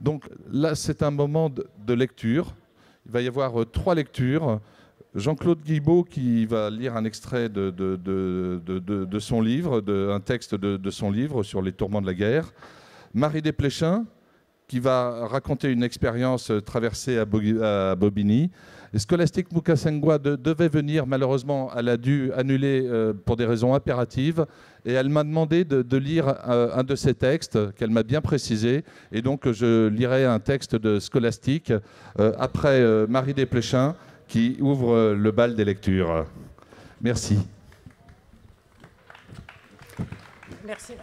Donc là, c'est un moment de lecture. Il va y avoir 3 lectures. Jean-Claude Guibault qui va lire un extrait de son livre, un texte de son livre sur les tourments de la guerre. Marie Desplechin qui va raconter une expérience traversée à Bobigny. Et Scholastique Mukasengwa devait venir, malheureusement, elle a dû annuler pour des raisons impératives. Et elle m'a demandé de lire un de ses textes, qu'elle m'a bien précisé. Et donc, je lirai un texte de Scholastique après Marie Desplechin, qui ouvre le bal des lectures. Merci. Merci.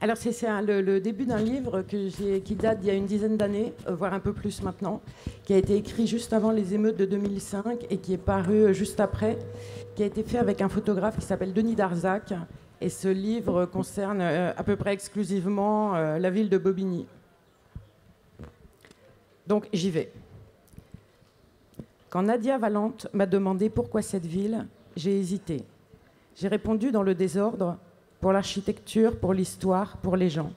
Alors, c'est le début d'un livre qui date d'il y a une dizaine d'années, voire un peu plus maintenant, qui a été écrit juste avant les émeutes de 2005 et qui est paru juste après, qui a été fait avec un photographe qui s'appelle Denis Darzac. Et ce livre concerne à peu près exclusivement la ville de Bobigny. Donc, j'y vais. Quand Nadia Valente m'a demandé pourquoi cette ville, j'ai hésité. J'ai répondu dans le désordre, pour l'architecture, pour l'histoire, pour les gens.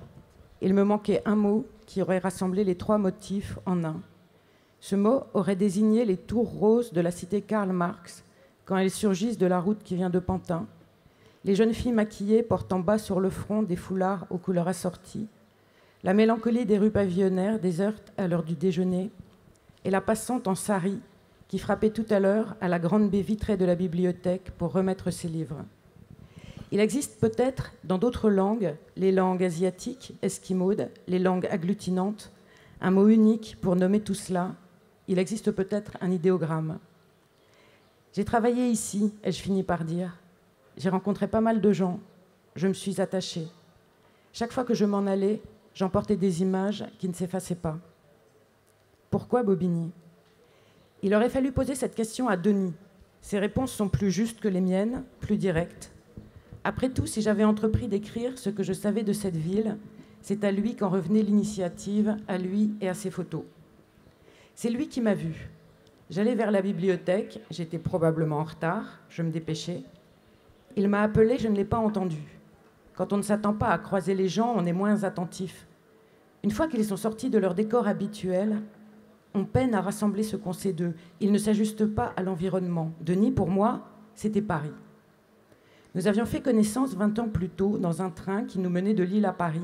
Il me manquait un mot qui aurait rassemblé les 3 motifs en un. Ce mot aurait désigné les tours roses de la cité Karl Marx quand elles surgissent de la route qui vient de Pantin, les jeunes filles maquillées portant bas sur le front des foulards aux couleurs assorties, la mélancolie des rues pavillonnaires désertes à l'heure du déjeuner, et la passante en sari qui frappait tout à l'heure à la grande baie vitrée de la bibliothèque pour remettre ses livres. Il existe peut-être dans d'autres langues, les langues asiatiques, esquimaudes, les langues agglutinantes, un mot unique pour nommer tout cela. Il existe peut-être un idéogramme. J'ai travaillé ici, ai-je fini par dire. J'ai rencontré pas mal de gens. Je me suis attachée. Chaque fois que je m'en allais, j'emportais des images qui ne s'effaçaient pas. Pourquoi Bobigny ? Il aurait fallu poser cette question à Denis. Ses réponses sont plus justes que les miennes, plus directes. Après tout, si j'avais entrepris d'écrire ce que je savais de cette ville, c'est à lui qu'en revenait l'initiative, à lui et à ses photos. C'est lui qui m'a vue. J'allais vers la bibliothèque, j'étais probablement en retard, je me dépêchais. Il m'a appelé, je ne l'ai pas entendu. Quand on ne s'attend pas à croiser les gens, on est moins attentif. Une fois qu'ils sont sortis de leur décor habituel, on peine à rassembler ce qu'on sait d'eux. Ils ne s'ajustent pas à l'environnement. Denis, pour moi, c'était Paris. Nous avions fait connaissance 20 ans plus tôt dans un train qui nous menait de Lille à Paris,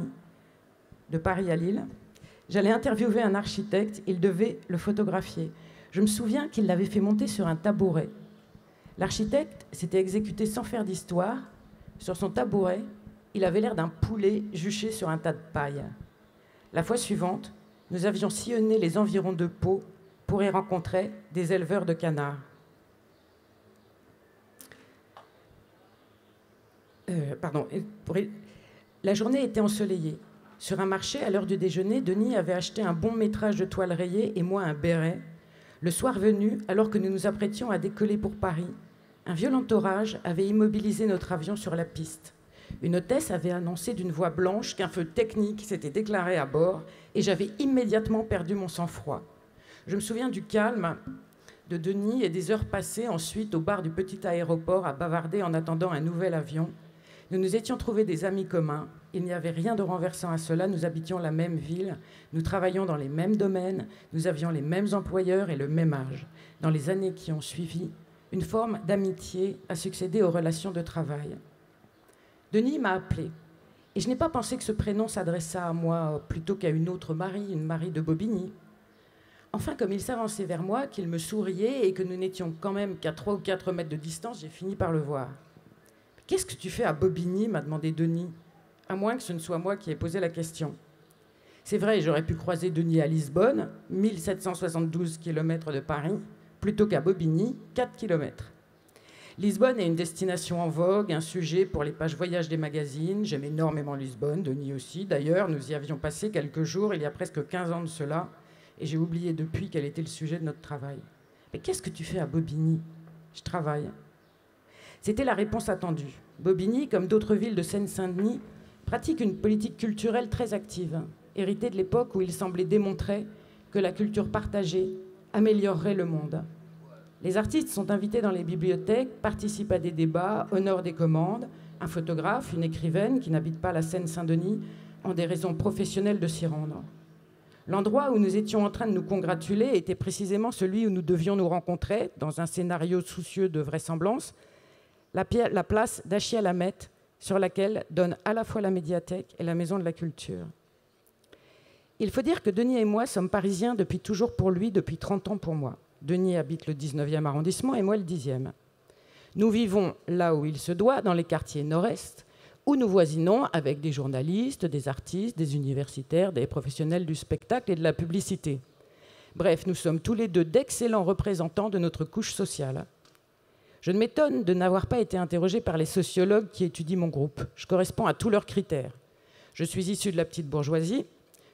de Paris à Lille. J'allais interviewer un architecte, il devait le photographier. Je me souviens qu'il l'avait fait monter sur un tabouret. L'architecte s'était exécuté sans faire d'histoire. Sur son tabouret, il avait l'air d'un poulet juché sur un tas de paille. La fois suivante, nous avions sillonné les environs de Pau pour y rencontrer des éleveurs de canards. La journée était ensoleillée. Sur un marché, à l'heure du déjeuner, Denis avait acheté un bon métrage de toile rayée et moi un béret. Le soir venu, alors que nous nous apprêtions à décoller pour Paris, un violent orage avait immobilisé notre avion sur la piste. Une hôtesse avait annoncé d'une voix blanche qu'un feu technique s'était déclaré à bord et j'avais immédiatement perdu mon sang-froid. Je me souviens du calme de Denis et des heures passées ensuite au bar du petit aéroport à bavarder en attendant un nouvel avion. Nous nous étions trouvés des amis communs. Il n'y avait rien de renversant à cela. Nous habitions la même ville. Nous travaillions dans les mêmes domaines. Nous avions les mêmes employeurs et le même âge. Dans les années qui ont suivi, une forme d'amitié a succédé aux relations de travail. Denis m'a appelé. Et je n'ai pas pensé que ce prénom s'adressât à moi plutôt qu'à une autre Marie, une Marie de Bobigny. Enfin, comme il s'avançait vers moi, qu'il me souriait et que nous n'étions quand même qu'à 3 ou 4 mètres de distance, j'ai fini par le voir. « Qu'est-ce que tu fais à Bobigny ?» m'a demandé Denis, à moins que ce ne soit moi qui ai posé la question. C'est vrai, j'aurais pu croiser Denis à Lisbonne, 1772 km de Paris, plutôt qu'à Bobigny, 4 km. Lisbonne est une destination en vogue, un sujet pour les pages voyages des magazines. J'aime énormément Lisbonne, Denis aussi. D'ailleurs, nous y avions passé quelques jours, il y a presque 15 ans de cela, et j'ai oublié depuis quel était le sujet de notre travail. « Mais qu'est-ce que tu fais à Bobigny ?»« Je travaille. » C'était la réponse attendue. Bobigny, comme d'autres villes de Seine-Saint-Denis, pratique une politique culturelle très active, héritée de l'époque où il semblait démontrer que la culture partagée améliorerait le monde. Les artistes sont invités dans les bibliothèques, participent à des débats, honorent des commandes. Un photographe, une écrivaine qui n'habite pas la Seine-Saint-Denis, ont des raisons professionnelles de s'y rendre. L'endroit où nous étions en train de nous congratuler était précisément celui où nous devions nous rencontrer, dans un scénario soucieux de vraisemblance, la place d'Achia-la-Mette, sur laquelle donne à la fois la médiathèque et la maison de la culture. Il faut dire que Denis et moi sommes parisiens depuis toujours pour lui, depuis 30 ans pour moi. Denis habite le 19e arrondissement et moi le 10e. Nous vivons là où il se doit, dans les quartiers nord-est, où nous voisinons avec des journalistes, des artistes, des universitaires, des professionnels du spectacle et de la publicité. Bref, nous sommes tous les deux d'excellents représentants de notre couche sociale. Je ne m'étonne de n'avoir pas été interrogé par les sociologues qui étudient mon groupe. Je corresponds à tous leurs critères. Je suis issu de la petite bourgeoisie,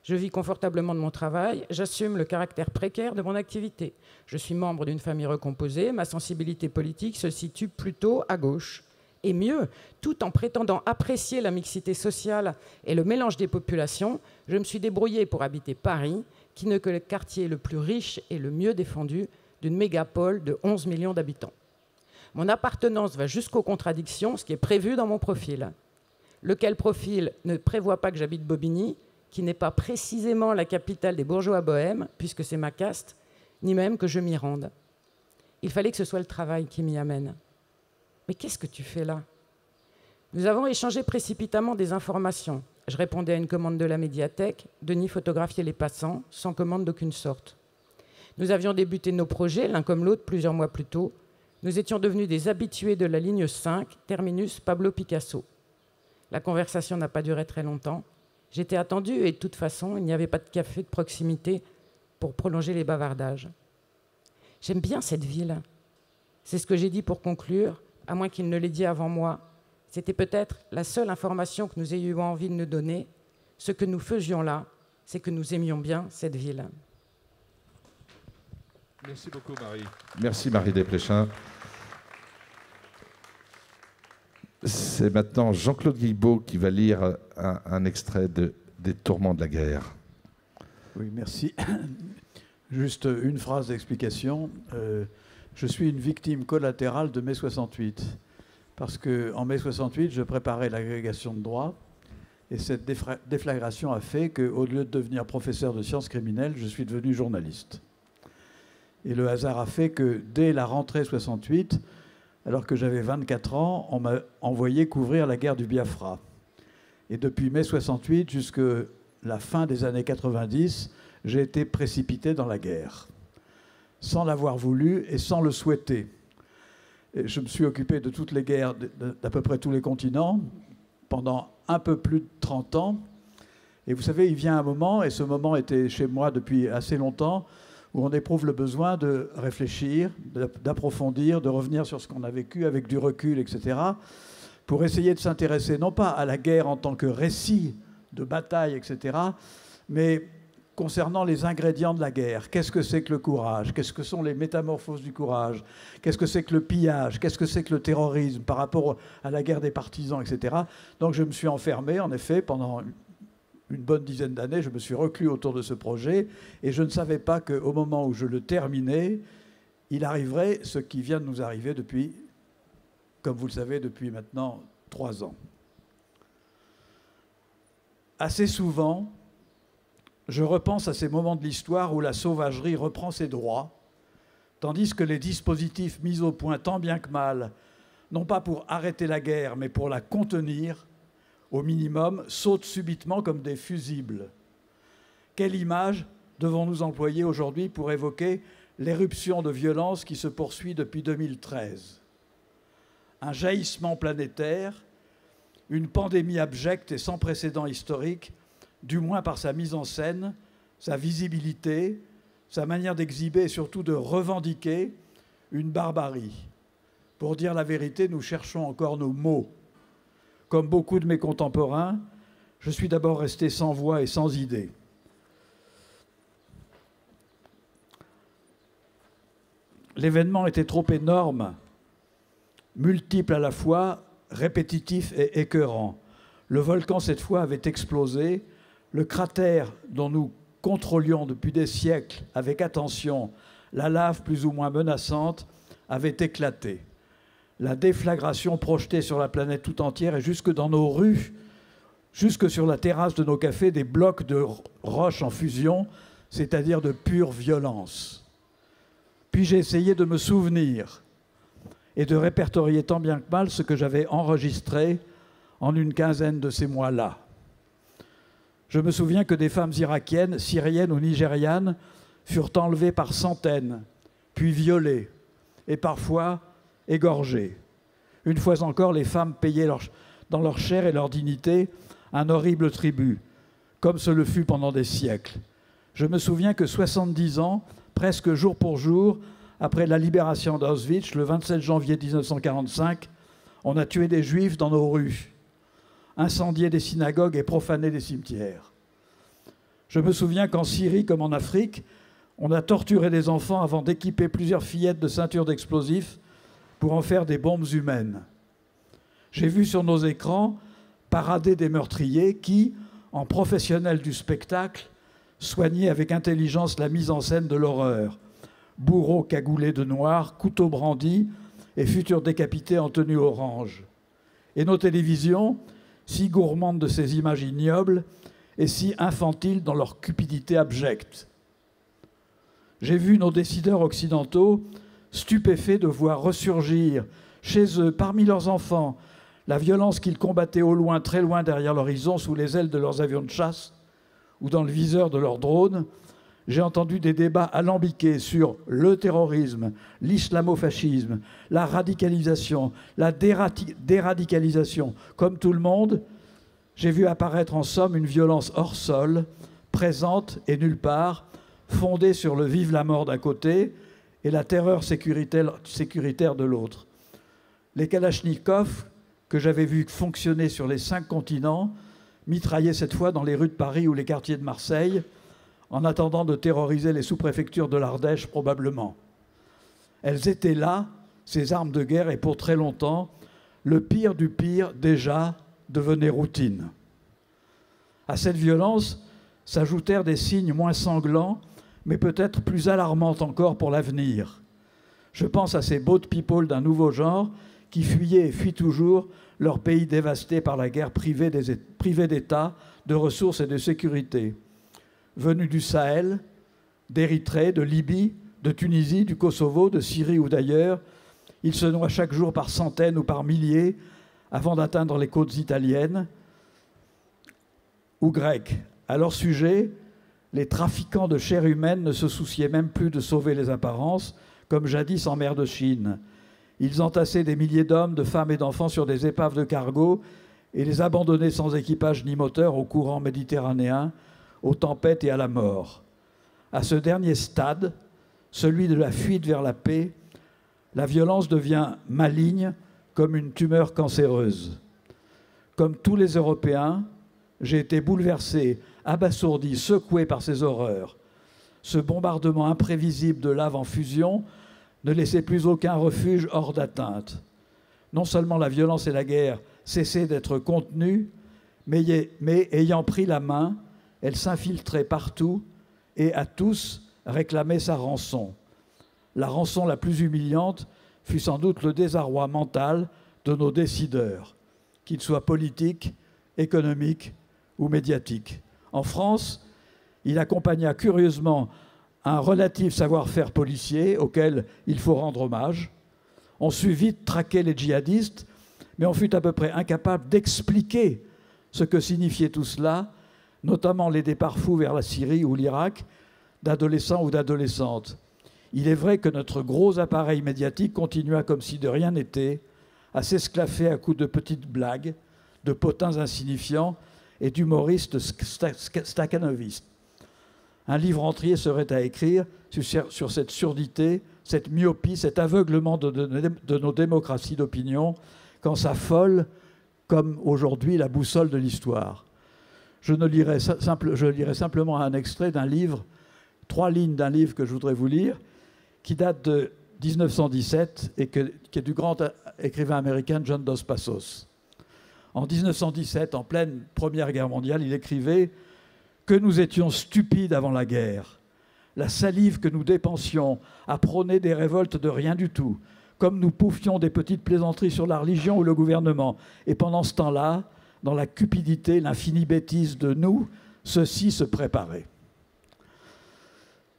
je vis confortablement de mon travail, j'assume le caractère précaire de mon activité. Je suis membre d'une famille recomposée, ma sensibilité politique se situe plutôt à gauche. Et mieux, tout en prétendant apprécier la mixité sociale et le mélange des populations, je me suis débrouillé pour habiter Paris, qui n'est que le quartier le plus riche et le mieux défendu d'une mégapole de 11 millions d'habitants. Mon appartenance va jusqu'aux contradictions, ce qui est prévu dans mon profil. Lequel profil ne prévoit pas que j'habite Bobigny, qui n'est pas précisément la capitale des bourgeois bohèmes, puisque c'est ma caste, ni même que je m'y rende. Il fallait que ce soit le travail qui m'y amène. Mais qu'est-ce que tu fais là? Nous avons échangé précipitamment des informations. Je répondais à une commande de la médiathèque, Denis photographiait les passants, sans commande d'aucune sorte. Nous avions débuté nos projets, l'un comme l'autre, plusieurs mois plus tôt. Nous étions devenus des habitués de la ligne 5, terminus Pablo Picasso. La conversation n'a pas duré très longtemps. J'étais attendu et de toute façon, il n'y avait pas de café de proximité pour prolonger les bavardages. J'aime bien cette ville. C'est ce que j'ai dit pour conclure, à moins qu'il ne l'ait dit avant moi. C'était peut-être la seule information que nous ayons envie de nous donner. Ce que nous faisions là, c'est que nous aimions bien cette ville. Merci beaucoup, Marie. Merci, Marie Desplechin. C'est maintenant Jean-Claude Guilbault qui va lire un extrait des Tourments de la guerre. Oui, merci. Juste une phrase d'explication. Je suis une victime collatérale de mai 68. Parce qu'en mai 68, je préparais l'agrégation de droit. Et cette déflagration a fait qu'au lieu de devenir professeur de sciences criminelles, je suis devenu journaliste. Et le hasard a fait que dès la rentrée 68, alors que j'avais 24 ans, on m'a envoyé couvrir la guerre du Biafra. Et depuis mai 68 jusqu'à la fin des années 90, j'ai été précipité dans la guerre, sans l'avoir voulu et sans le souhaiter. Et je me suis occupé de toutes les guerres d'à peu près tous les continents pendant un peu plus de 30 ans. Et vous savez, il vient un moment, et ce moment était chez moi depuis assez longtemps, où on éprouve le besoin de réfléchir, d'approfondir, de revenir sur ce qu'on a vécu avec du recul, etc., pour essayer de s'intéresser non pas à la guerre en tant que récit de bataille, etc., mais concernant les ingrédients de la guerre. Qu'est-ce que c'est que le courage? Qu'est-ce que sont les métamorphoses du courage? Qu'est-ce que c'est que le pillage? Qu'est-ce que c'est que le terrorisme par rapport à la guerre des partisans, etc. Donc je me suis enfermé, en effet, pendant une bonne dizaine d'années, je me suis reclus autour de ce projet et je ne savais pas qu'au moment où je le terminais, il arriverait ce qui vient de nous arriver depuis, comme vous le savez, depuis maintenant 3 ans. Assez souvent, je repense à ces moments de l'histoire où la sauvagerie reprend ses droits, tandis que les dispositifs mis au point tant bien que mal, non pas pour arrêter la guerre, mais pour la contenir, au minimum, sautent subitement comme des fusibles. Quelle image devons-nous employer aujourd'hui pour évoquer l'éruption de violence qui se poursuit depuis 2013? Un jaillissement planétaire, une pandémie abjecte et sans précédent historique, du moins par sa mise en scène, sa visibilité, sa manière d'exhiber et surtout de revendiquer une barbarie. Pour dire la vérité, nous cherchons encore nos mots. Comme beaucoup de mes contemporains, je suis d'abord resté sans voix et sans idée. L'événement était trop énorme, multiple à la fois, répétitif et écœurant. Le volcan, cette fois, avait explosé. Le cratère dont nous contrôlions depuis des siècles avec attention la lave plus ou moins menaçante avait éclaté. La déflagration projetée sur la planète tout entière et jusque dans nos rues jusque sur la terrasse de nos cafés des blocs de roches en fusion, c'est-à-dire de pure violence. Puis j'ai essayé de me souvenir et de répertorier tant bien que mal ce que j'avais enregistré en une quinzaine de ces mois-là. Je me souviens que des femmes irakiennes, syriennes ou nigérianes furent enlevées par centaines, puis violées et parfois égorgées. Une fois encore, les femmes payaient dans leur chair et leur dignité un horrible tribut, comme ce le fut pendant des siècles. Je me souviens que 70 ans, presque jour pour jour, après la libération d'Auschwitz, le 27 janvier 1945, on a tué des Juifs dans nos rues, incendié des synagogues et profané des cimetières. Je me souviens qu'en Syrie comme en Afrique, on a torturé des enfants avant d'équiper plusieurs fillettes de ceintures d'explosifs pour en faire des bombes humaines. J'ai vu sur nos écrans parader des meurtriers qui, en professionnels du spectacle, soignaient avec intelligence la mise en scène de l'horreur. Bourreaux cagoulés de noir, couteaux brandis et futurs décapités en tenue orange. Et nos télévisions, si gourmandes de ces images ignobles et si infantiles dans leur cupidité abjecte. J'ai vu nos décideurs occidentaux stupéfaits de voir ressurgir chez eux, parmi leurs enfants, la violence qu'ils combattaient au loin, très loin derrière l'horizon, sous les ailes de leurs avions de chasse ou dans le viseur de leurs drones. J'ai entendu des débats alambiqués sur le terrorisme, l'islamo-fascisme, la radicalisation, la déradicalisation. Comme tout le monde, j'ai vu apparaître en somme une violence hors sol, présente et nulle part, fondée sur le vive la mort d'un côté et la terreur sécuritaire de l'autre. Les kalachnikovs, que j'avais vus fonctionner sur les 5 continents, mitraillaient cette fois dans les rues de Paris ou les quartiers de Marseille, en attendant de terroriser les sous-préfectures de l'Ardèche probablement. Elles étaient là, ces armes de guerre, et pour très longtemps, le pire du pire, déjà, devenait routine. À cette violence s'ajoutèrent des signes moins sanglants, mais peut-être plus alarmants encore pour l'avenir. Je pense à ces boat people d'un nouveau genre qui fuyaient et fuient toujours leur pays dévasté par la guerre, privés d'État, de ressources et de sécurité. Venus du Sahel, d'Érythrée, de Libye, de Tunisie, du Kosovo, de Syrie ou d'ailleurs, ils se noient chaque jour par centaines ou par milliers avant d'atteindre les côtes italiennes ou grecques. À leur sujet, les trafiquants de chair humaine ne se souciaient même plus de sauver les apparences, comme jadis en mer de Chine. Ils entassaient des milliers d'hommes, de femmes et d'enfants sur des épaves de cargo et les abandonnaient sans équipage ni moteur au courant méditerranéen, aux tempêtes et à la mort. À ce dernier stade, celui de la fuite vers la paix, la violence devient maligne comme une tumeur cancéreuse. Comme tous les Européens, j'ai été bouleversé, abasourdi, secoué par ces horreurs. Ce bombardement imprévisible de lave en fusion ne laissait plus aucun refuge hors d'atteinte. Non seulement la violence et la guerre cessaient d'être contenues, mais ayant pris la main, elle s'infiltrait partout et à tous réclamait sa rançon. La rançon la plus humiliante fut sans doute le désarroi mental de nos décideurs, qu'ils soient politiques, économiques ou médiatiques. En France, il accompagna curieusement un relatif savoir-faire policier auquel il faut rendre hommage. On sut vite traquer les djihadistes, mais on fut à peu près incapable d'expliquer ce que signifiait tout cela, notamment les départs fous vers la Syrie ou l'Irak d'adolescents ou d'adolescentes. Il est vrai que notre gros appareil médiatique continua comme si de rien n'était, à s'esclaffer à coups de petites blagues, de potins insignifiants et d'humoristes stakhanovistes. Un livre entier serait à écrire sur cette surdité, cette myopie, cet aveuglement de nos démocraties d'opinion, quand s'affole, comme aujourd'hui, la boussole de l'histoire. Je lirai simplement un extrait d'un livre, 3 lignes d'un livre que je voudrais vous lire, qui date de 1917 et qui est du grand écrivain américain John Dos Passos. En 1917, en pleine Première Guerre mondiale, il écrivait que nous étions stupides avant la guerre. La salive que nous dépensions à prôner des révoltes de rien du tout, comme nous pouffions des petites plaisanteries sur la religion ou le gouvernement. Et pendant ce temps-là, dans la cupidité, l'infinie bêtise de nous, ceux-ci se préparaient.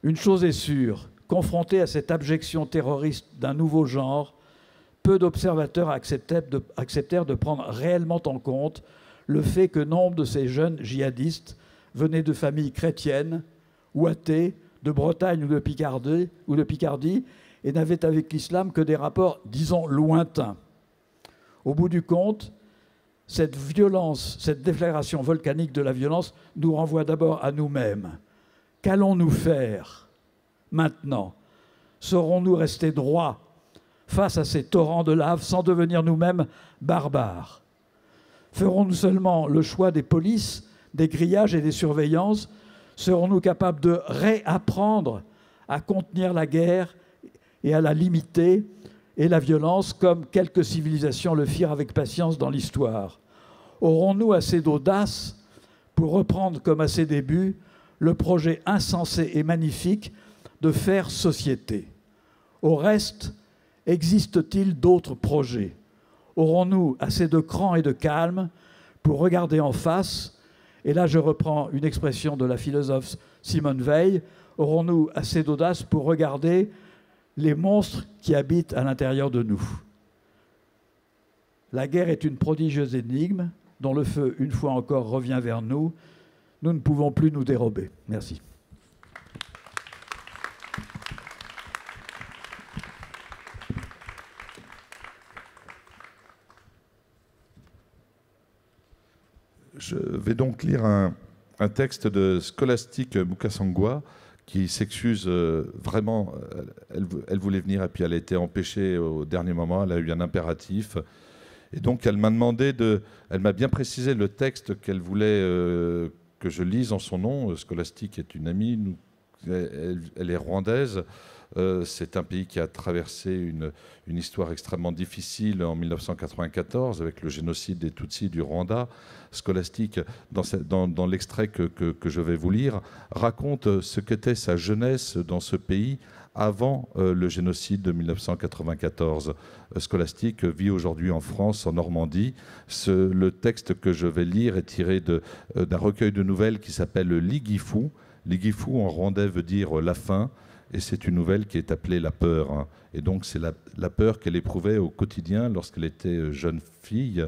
Une chose est sûre, confrontés à cette abjection terroriste d'un nouveau genre, peu d'observateurs acceptèrent de prendre réellement en compte le fait que nombre de ces jeunes djihadistes venaient de familles chrétiennes ou athées, de Bretagne ou de Picardie et n'avaient avec l'islam que des rapports, disons, lointains. Au bout du compte, cette violence, cette déflagration volcanique de la violence nous renvoie d'abord à nous-mêmes. Qu'allons-nous faire maintenant? Saurons-nous rester droits face à ces torrents de lave sans devenir nous-mêmes barbares? Ferons-nous seulement le choix des polices, des grillages et des surveillances? Serons-nous capables de réapprendre à contenir la guerre et à la limiter et la violence comme quelques civilisations le firent avec patience dans l'histoire? Aurons-nous assez d'audace pour reprendre comme à ses débuts le projet insensé et magnifique de faire société? Au reste, existe-t-il d'autres projets? Aurons-nous assez de cran et de calme pour regarder en face? Et là, je reprends une expression de la philosophe Simone Veil. Aurons-nous assez d'audace pour regarder les monstres qui habitent à l'intérieur de nous? La guerre est une prodigieuse énigme dont le feu, une fois encore, revient vers nous. Nous ne pouvons plus nous dérober. Merci. Je vais donc lire un texte de Scholastique Mukasangwa qui s'excuse vraiment. Elle voulait venir et puis elle a été empêchée au dernier moment. Elle a eu un impératif. Et donc elle m'a demandé elle m'a bien précisé le texte qu'elle voulait que je lise en son nom. Scholastique est une amie. Elle est rwandaise. C'est un pays qui a traversé une histoire extrêmement difficile en 1994 avec le génocide des Tutsis du Rwanda. Scholastique, dans l'extrait que je vais vous lire, raconte ce qu'était sa jeunesse dans ce pays avant le génocide de 1994. Scholastique vit aujourd'hui en France, en Normandie. Le texte que je vais lire est tiré d'un recueil de nouvelles qui s'appelle Ligifu. Ligifu en rwandais veut dire la faim. Et c'est une nouvelle qui est appelée La Peur. Et donc c'est la peur qu'elle éprouvait au quotidien lorsqu'elle était jeune fille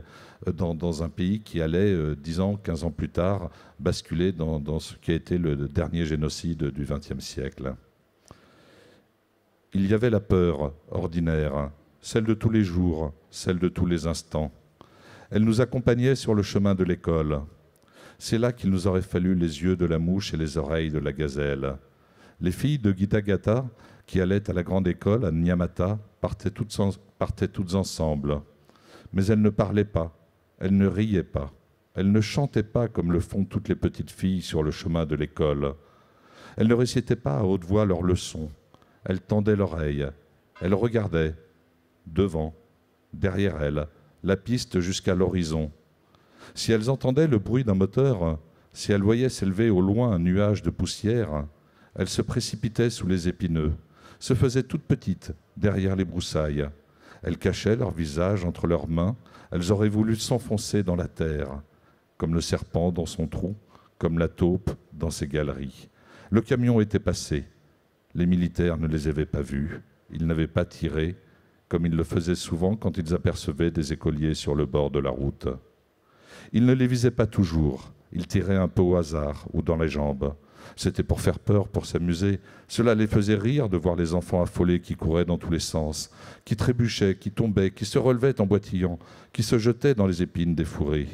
dans un pays qui allait, 10 ans, 15 ans plus tard, basculer dans ce qui a été le dernier génocide du XXe siècle. Il y avait la peur ordinaire, celle de tous les jours, celle de tous les instants. Elle nous accompagnait sur le chemin de l'école. C'est là qu'il nous aurait fallu les yeux de la mouche et les oreilles de la gazelle. Les filles de Gitagata, qui allaient à la grande école à Nyamata, partaient toutes ensemble. Mais elles ne parlaient pas, elles ne riaient pas, elles ne chantaient pas comme le font toutes les petites filles sur le chemin de l'école. Elles ne récitaient pas à haute voix leurs leçons. Elles tendaient l'oreille, elles regardaient, devant, derrière elles, la piste jusqu'à l'horizon. Si elles entendaient le bruit d'un moteur, si elles voyaient s'élever au loin un nuage de poussière, elles se précipitaient sous les épineux, se faisaient toutes petites derrière les broussailles. Elles cachaient leur visage entre leurs mains, elles auraient voulu s'enfoncer dans la terre, comme le serpent dans son trou, comme la taupe dans ses galeries. Le camion était passé, les militaires ne les avaient pas vus, ils n'avaient pas tiré, comme ils le faisaient souvent quand ils apercevaient des écoliers sur le bord de la route. Ils ne les visaient pas toujours, ils tiraient un peu au hasard ou dans les jambes. C'était pour faire peur, pour s'amuser. Cela les faisait rire de voir les enfants affolés qui couraient dans tous les sens, qui trébuchaient, qui tombaient, qui se relevaient en boitillant, qui se jetaient dans les épines des fourrés.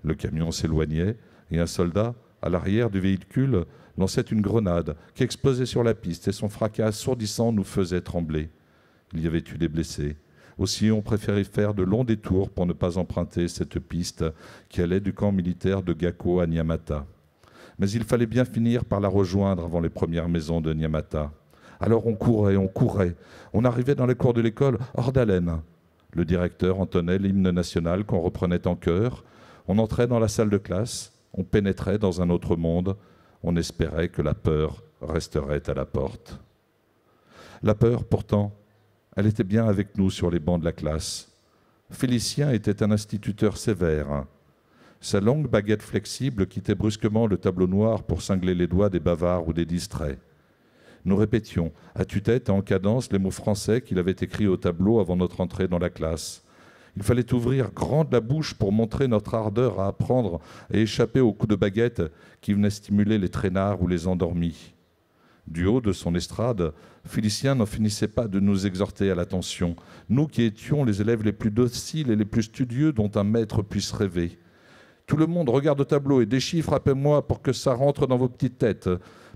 Le camion s'éloignait et un soldat, à l'arrière du véhicule, lançait une grenade qui explosait sur la piste et son fracas assourdissant nous faisait trembler. Il y avait eu des blessés. Aussi, on préférait faire de longs détours pour ne pas emprunter cette piste qui allait du camp militaire de Gako à Nyamata. Mais il fallait bien finir par la rejoindre avant les premières maisons de Nyamata. Alors on courait, on arrivait dans les cours de l'école hors d'haleine. Le directeur entonnait l'hymne national qu'on reprenait en chœur. On entrait dans la salle de classe, on pénétrait dans un autre monde. On espérait que la peur resterait à la porte. La peur, pourtant, elle était bien avec nous sur les bancs de la classe. Félicien était un instituteur sévère. Sa longue baguette flexible quittait brusquement le tableau noir pour cingler les doigts des bavards ou des distraits. Nous répétions, à tue-tête et en cadence, les mots français qu'il avait écrits au tableau avant notre entrée dans la classe. Il fallait ouvrir grande la bouche pour montrer notre ardeur à apprendre et échapper aux coups de baguette qui venaient stimuler les traînards ou les endormis. Du haut de son estrade, Félicien n'en finissait pas de nous exhorter à l'attention, nous qui étions les élèves les plus dociles et les plus studieux dont un maître puisse rêver. Tout le monde regarde au tableau et déchiffre après moi pour que ça rentre dans vos petites têtes.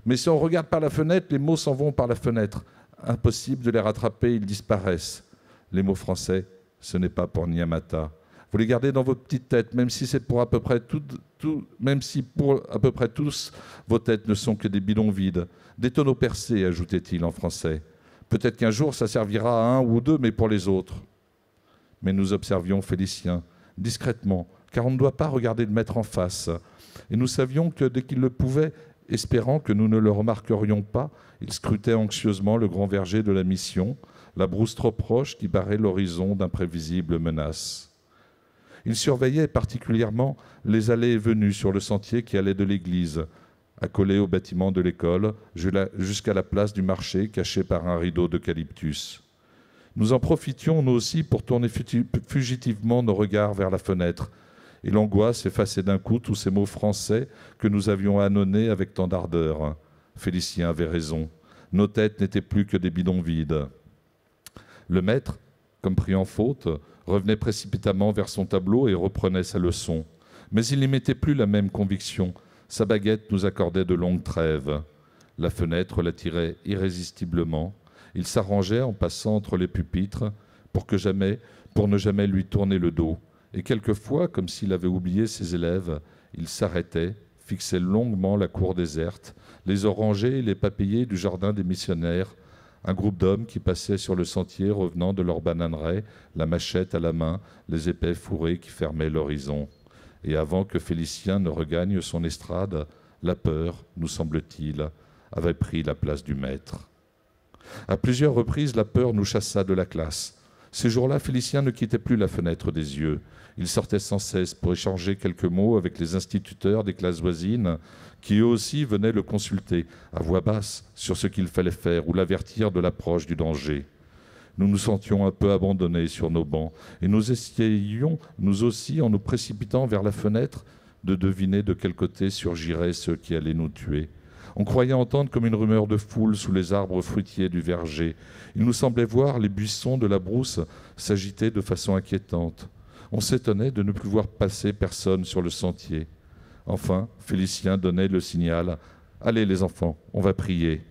Mais si on regarde par la fenêtre, les mots s'en vont par la fenêtre. Impossible de les rattraper, ils disparaissent. Les mots français, ce n'est pas pour Nyamata. Vous les gardez dans vos petites têtes, même si c'est pour à peu près même si pour à peu près tous, vos têtes ne sont que des bidons vides. Des tonneaux percés, ajoutait-il en français. Peut-être qu'un jour, ça servira à un ou deux, mais pour les autres. Mais nous observions Félicien, discrètement, car on ne doit pas regarder le maître en face. Et nous savions que dès qu'il le pouvait, espérant que nous ne le remarquerions pas, il scrutait anxieusement le grand verger de la mission, la brousse trop proche qui barrait l'horizon d'imprévisibles menaces. Il surveillait particulièrement les allées et venues sur le sentier qui allait de l'église, accolé au bâtiment de l'école, jusqu'à la place du marché cachée par un rideau d'eucalyptus. Nous en profitions, nous aussi, pour tourner fugitivement nos regards vers la fenêtre, et l'angoisse effaçait d'un coup tous ces mots français que nous avions ânonnés avec tant d'ardeur. Félicien avait raison. Nos têtes n'étaient plus que des bidons vides. Le maître, comme pris en faute, revenait précipitamment vers son tableau et reprenait sa leçon. Mais il n'y mettait plus la même conviction. Sa baguette nous accordait de longues trêves. La fenêtre l'attirait irrésistiblement. Il s'arrangeait en passant entre les pupitres pour ne jamais lui tourner le dos. Et quelquefois, comme s'il avait oublié ses élèves, il s'arrêtait, fixait longuement la cour déserte, les orangers et les papayers du jardin des missionnaires, un groupe d'hommes qui passaient sur le sentier revenant de leur bananerai, la machette à la main, les épais fourrés qui fermaient l'horizon. Et avant que Félicien ne regagne son estrade, la peur, nous semble-t-il, avait pris la place du maître. À plusieurs reprises, la peur nous chassa de la classe. Ces jours-là, Félicien ne quittait plus la fenêtre des yeux. Il sortait sans cesse pour échanger quelques mots avec les instituteurs des classes voisines qui eux aussi venaient le consulter à voix basse sur ce qu'il fallait faire ou l'avertir de l'approche du danger. Nous nous sentions un peu abandonnés sur nos bancs et nous essayions, nous aussi, en nous précipitant vers la fenêtre, de deviner de quel côté surgiraient ceux qui allaient nous tuer. On croyait entendre comme une rumeur de foule sous les arbres fruitiers du verger. Il nous semblait voir les buissons de la brousse s'agiter de façon inquiétante. On s'étonnait de ne plus voir passer personne sur le sentier. Enfin, Félicien donnait le signal « Allez les enfants, on va prier ».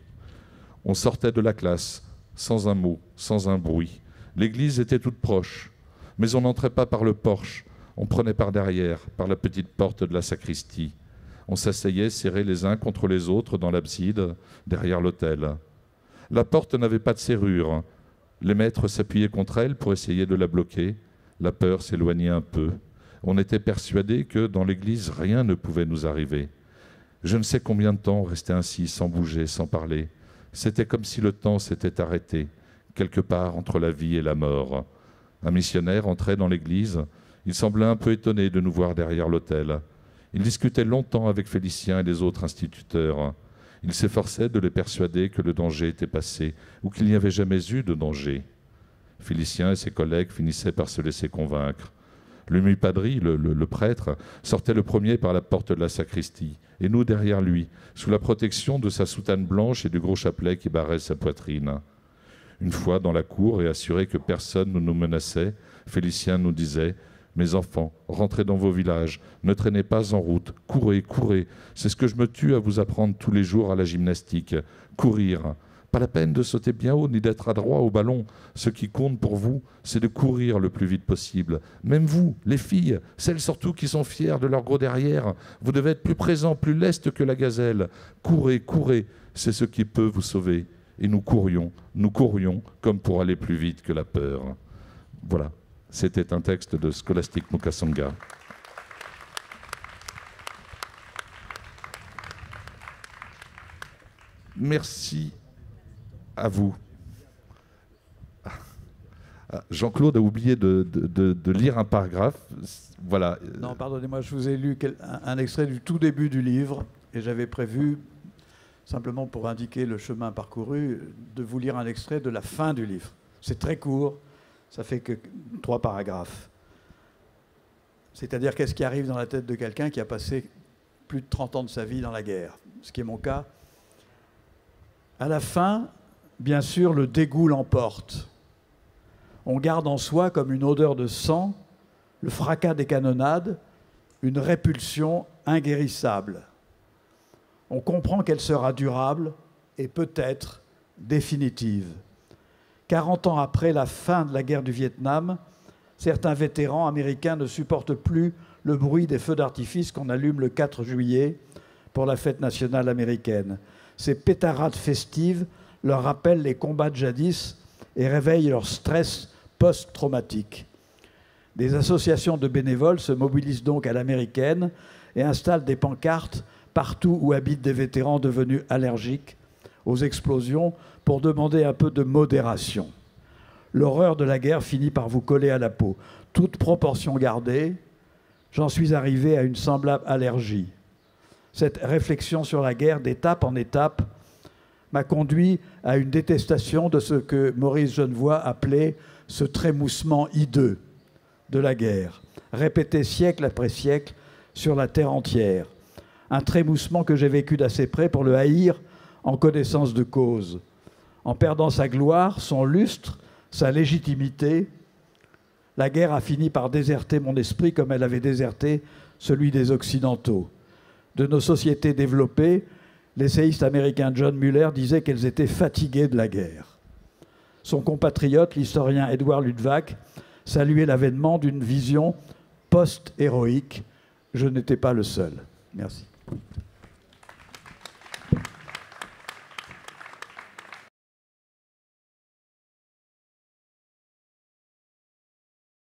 On sortait de la classe, sans un mot, sans un bruit. L'église était toute proche, mais on n'entrait pas par le porche. On prenait par derrière, par la petite porte de la sacristie. On s'asseyait serrés les uns contre les autres dans l'abside, derrière l'autel. La porte n'avait pas de serrure. Les maîtres s'appuyaient contre elle pour essayer de la bloquer. La peur s'éloignait un peu. On était persuadé que dans l'église, rien ne pouvait nous arriver. Je ne sais combien de temps on restait ainsi, sans bouger, sans parler. C'était comme si le temps s'était arrêté, quelque part entre la vie et la mort. Un missionnaire entrait dans l'église. Il semblait un peu étonné de nous voir derrière l'autel. Il discutait longtemps avec Félicien et les autres instituteurs. Il s'efforçait de les persuader que le danger était passé ou qu'il n'y avait jamais eu de danger. Félicien et ses collègues finissaient par se laisser convaincre. Le mi-padri, le prêtre, sortait le premier par la porte de la sacristie, et nous derrière lui, sous la protection de sa soutane blanche et du gros chapelet qui barrait sa poitrine. Une fois dans la cour et assuré que personne ne nous menaçait, Félicien nous disait « Mes enfants, rentrez dans vos villages, ne traînez pas en route, courez, courez, c'est ce que je me tue à vous apprendre tous les jours à la gymnastique. Courir, pas la peine de sauter bien haut ni d'être adroit au ballon. Ce qui compte pour vous, c'est de courir le plus vite possible. Même vous, les filles, celles surtout qui sont fières de leur gros derrière, vous devez être plus présents, plus lestes que la gazelle. Courez, courez, c'est ce qui peut vous sauver. » Et nous courions comme pour aller plus vite que la peur. Voilà, c'était un texte de Scholastic Mukasonga. Merci à vous. Jean-Claude a oublié de lire un paragraphe. Voilà. Non, pardonnez-moi, je vous ai lu un extrait du tout début du livre et j'avais prévu, simplement pour indiquer le chemin parcouru, de vous lire un extrait de la fin du livre. C'est très court, ça fait que 3 paragraphes. C'est-à-dire qu'est-ce qui arrive dans la tête de quelqu'un qui a passé plus de 30 ans de sa vie dans la guerre, ce qui est mon cas. À la fin, bien sûr, le dégoût l'emporte. On garde en soi comme une odeur de sang, le fracas des canonnades, une répulsion inguérissable. On comprend qu'elle sera durable et peut-être définitive. 40 ans après la fin de la guerre du Vietnam, certains vétérans américains ne supportent plus le bruit des feux d'artifice qu'on allume le 4 juillet pour la fête nationale américaine. Ces pétarades festives leur rappellent les combats de jadis et réveillent leur stress post-traumatique. Des associations de bénévoles se mobilisent donc à l'américaine et installent des pancartes partout où habitent des vétérans devenus allergiques aux explosions pour demander un peu de modération. L'horreur de la guerre finit par vous coller à la peau. Toute proportion gardée, j'en suis arrivé à une semblable allergie. Cette réflexion sur la guerre d'étape en étape m'a conduit à une détestation de ce que Maurice Genevoix appelait ce trémoussement hideux de la guerre, répété siècle après siècle sur la terre entière. Un trémoussement que j'ai vécu d'assez près pour le haïr en connaissance de cause. En perdant sa gloire, son lustre, sa légitimité, la guerre a fini par déserter mon esprit comme elle avait déserté celui des Occidentaux. De nos sociétés développées, l'essayiste américain John Muller disait qu'elles étaient fatiguées de la guerre. Son compatriote, l'historien Edward Luttwak, saluait l'avènement d'une vision post-héroïque. Je n'étais pas le seul. Merci.